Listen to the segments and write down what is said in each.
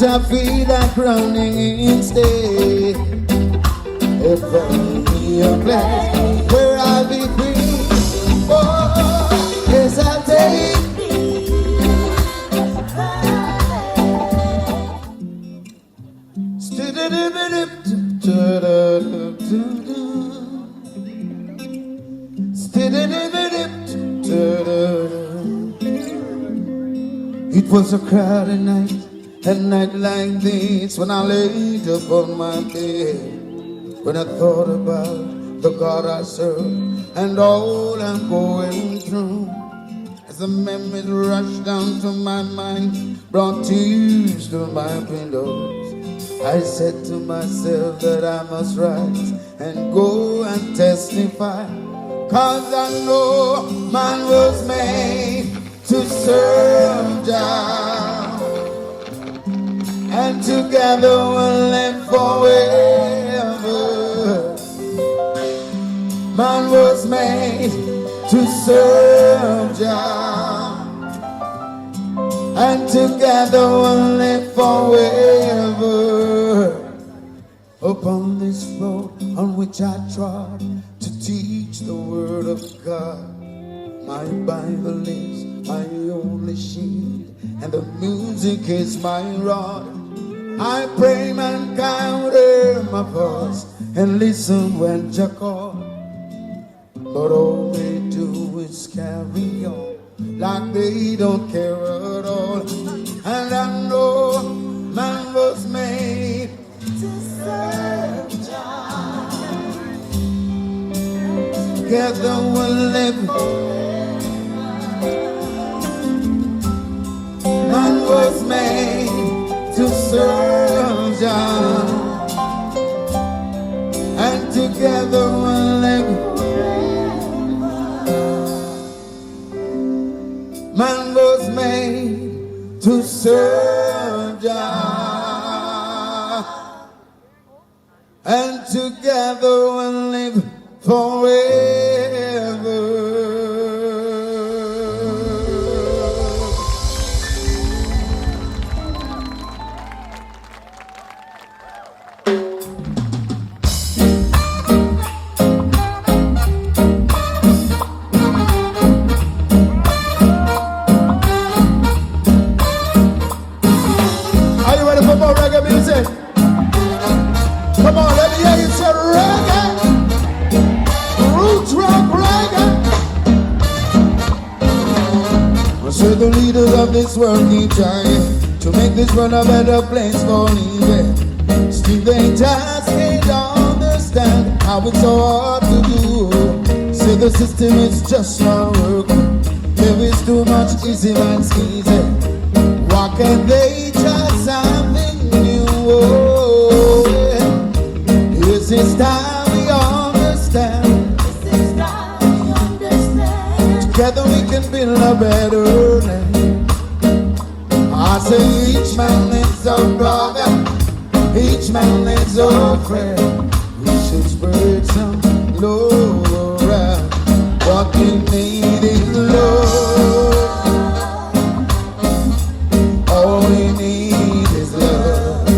I feel like running instead. If only a place where I'll be free. Oh, yes, I'll take. It was a crowded night, a night like this, when I laid upon my bed, when I thought about the God I serve and all I'm going through. As the memories rushed down to my mind, brought tears to my pillows, I said to myself that I must rise and go and testify, 'cause I know man was made to serve God, and together we'll live forever. Man was made to serve God, and together we'll live forever. Upon this road on which I trod to teach the word of God, my Bible is my only shield, and the music is my rod. I pray mankind would hear my voice and listen when you call, but all they do is carry on like they don't care at all. And I know man was made to serve God. Together we'll live. Man was made to serve God, and together we'll live. Man was made to serve God, and together we'll live forever. Come on, let me hear you say reggae, roots rock reggae. I say the leaders of this world keep trying to make this world a better place for living. Still they just can't understand how it's so hard to do. Say the system is just not working. There is too much easy man squeezing. Why can't they try something new? Oh, yeah. This is time we understand. This is time we understand. Together we can build a better land. I say each man is a brother, each man is a friend. We should spread some love around. What we need is love. All we need is love.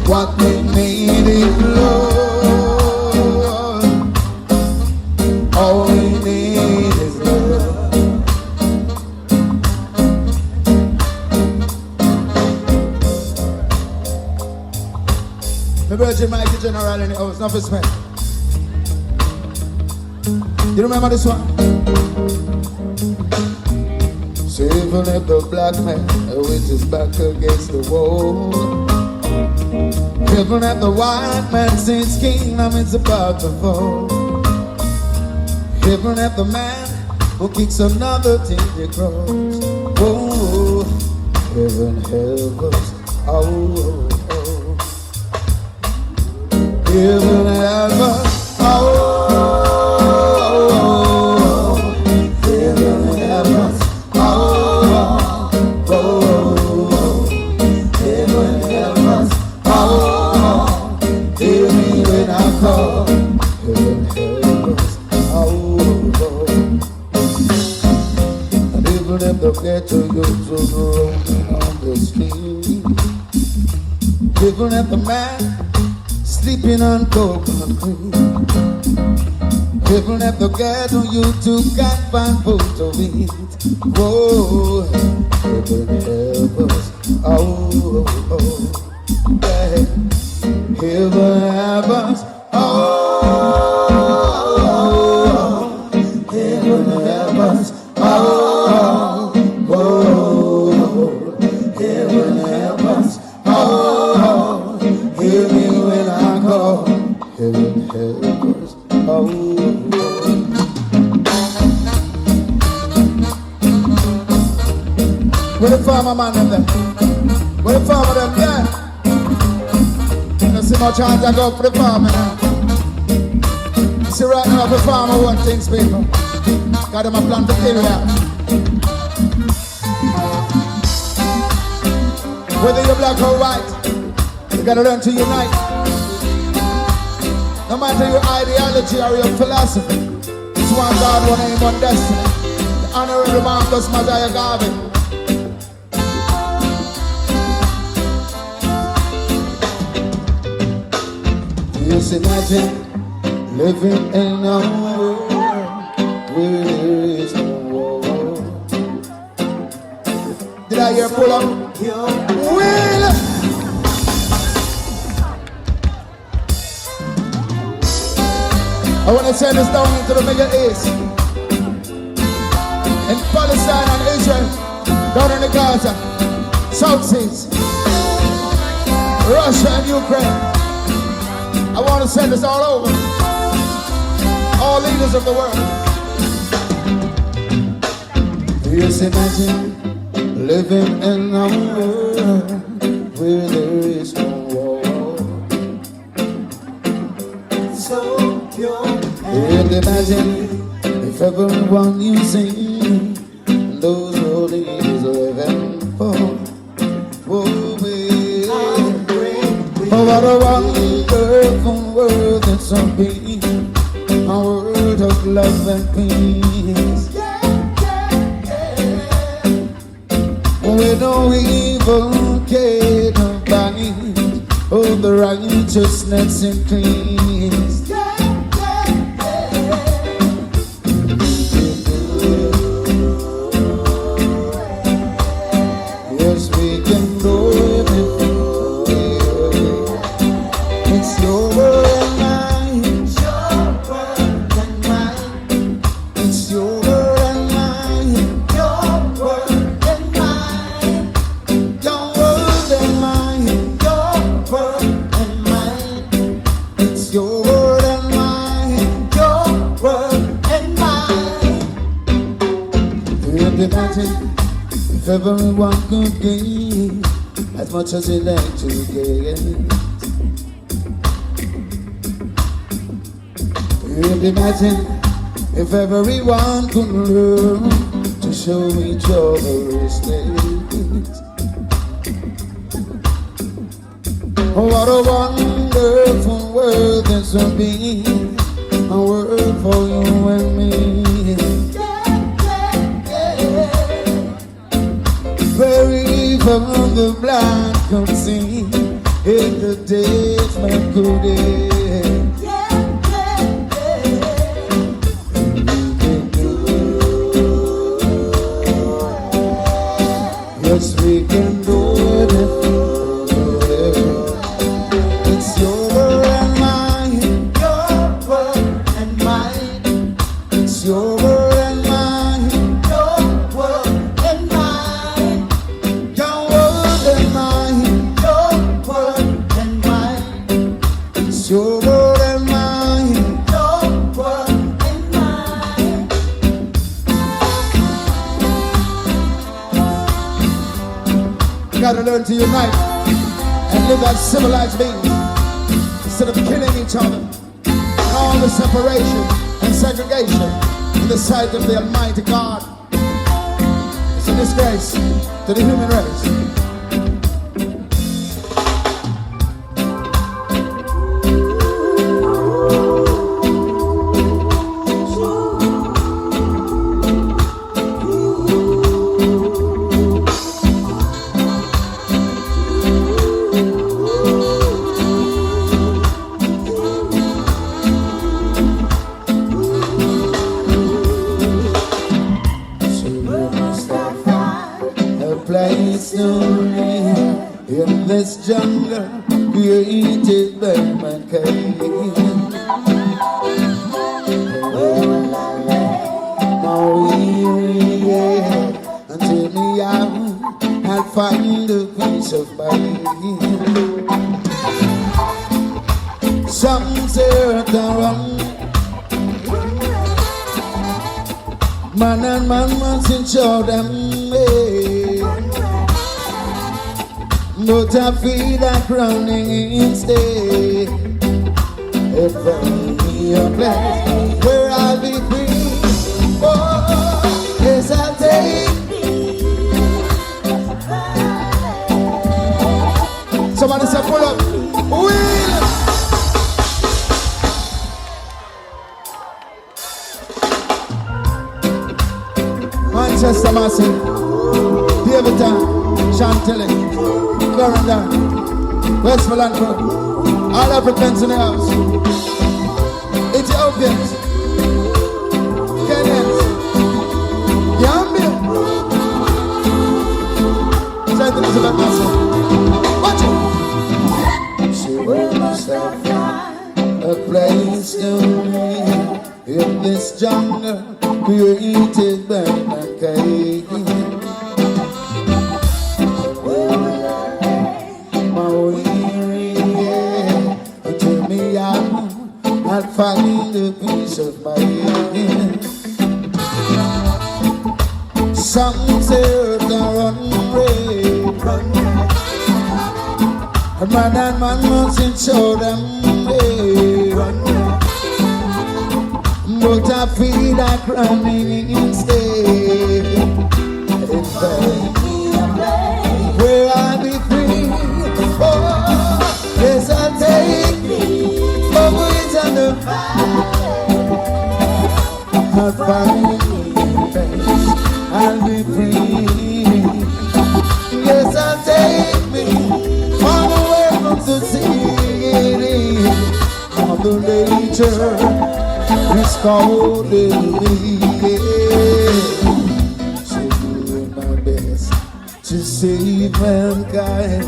What we need is love. All we need is love. The Virgin Mighty General in the house, not for spend. You remember this one? So even if the black man with his back against the wall, even if the white man says kingdom is about to fall, even if the man who kicks another thing across, oh, heaven help us, oh, oh, heaven help us, oh. Get to you to the road. People at the man sleeping on coconut cream. People at the ghetto, you too can't find food to eat. Whoa, heaven help us. Oh, yeah. Heaven help us. Oh, heaven help us. Oh, heaven help us. Oh, hear me when I call. Heaven help us. Oh. Where the farmer man them there? Where the farmer them there? You don't see much chance I go for the farmer now. See right now the farmer want things, people. Got them a plan to kill ya. Whether you're black or white, you gotta learn to unite. No matter your ideology or your philosophy, it's one God, one aim, one destiny. The Honorable Marcus Mosiah Garvey. Just imagine living in a world where there is no war. Did I hear pull up? Will! I want to send this down into the Middle East. In Palestine and Israel, down in the Gaza, South Seas, Russia and Ukraine. I want to send this all over. All leaders of the world. Just imagine living in a world where there is no war. So pure. And imagine if everyone you see, those old leaders living for. Oh, what a wonderful world it's a be, a world of love and peace. Where no evil can abide, oh, the righteousness increase. Yes, we can go with it. It's your word and mine. It's your word and mine. It's your word and mine. Your word and mine. Your word and mine. Your word and mine. It's your word and mine. Your word and mine. Imagine if everyone could give as much as they like to give. Imagine if everyone could learn to show each other respect. Oh, what a wonderful world this will be, a world for you and me. Where even the blind could see in the days when good is. Yes, we can do it. It's your word and mine. Your word and mine. It's your word and mine. Your word and mine. Your word and mine. Your word and mine. It's your word and mine. Your word and mine. Gotta learn to unite and live as civilized beings instead of killing each other. All the separation and segregation in the sight of the Almighty God. It's a disgrace to the human race. place to live in this jungle created by mankind. Where will I lay my weary head until me out I'll find a peace of mind. Some say earth are wrong, man and man must show them way. But I feel like running instead. If only a place where I'll be free. Oh, yes, I'll take. Somebody say pull up. Wheel. Manchester Massive, Davidton, Chantilly, Clarendon, Westmoreland, all Africans in the house, Ethiopians, Kenyans, Gambia. Chantilly is about myself. Watch it. She will must have find a place to live in this jungle created by mankind. Where will I lay my weary head until me out I'll find a peace of mind. Some say earth are unreal, and man and man mustn't show them way. But I feel like running instead. If I be a place where I'll be free, oh, yes, I'll take me over it and the fire. I'll find me a place, I'll be free. Yes, I'll take me far away from the city, from the nature. It's called me. So doing my best to save mankind,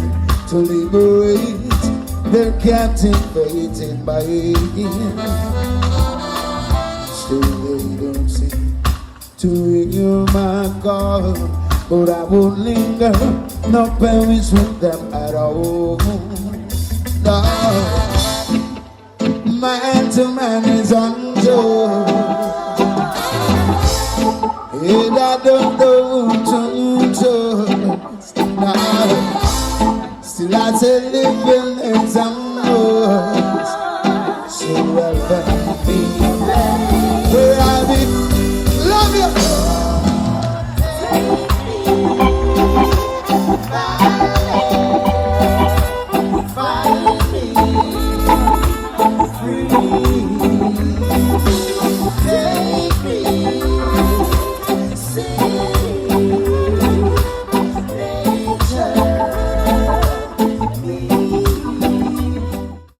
to liberate their captivated by him. Still they don't seem to hear my call, but I won't linger, not perish with them at all. No. Man to man is unjust, and I don't know to trust. Now, still I say living in some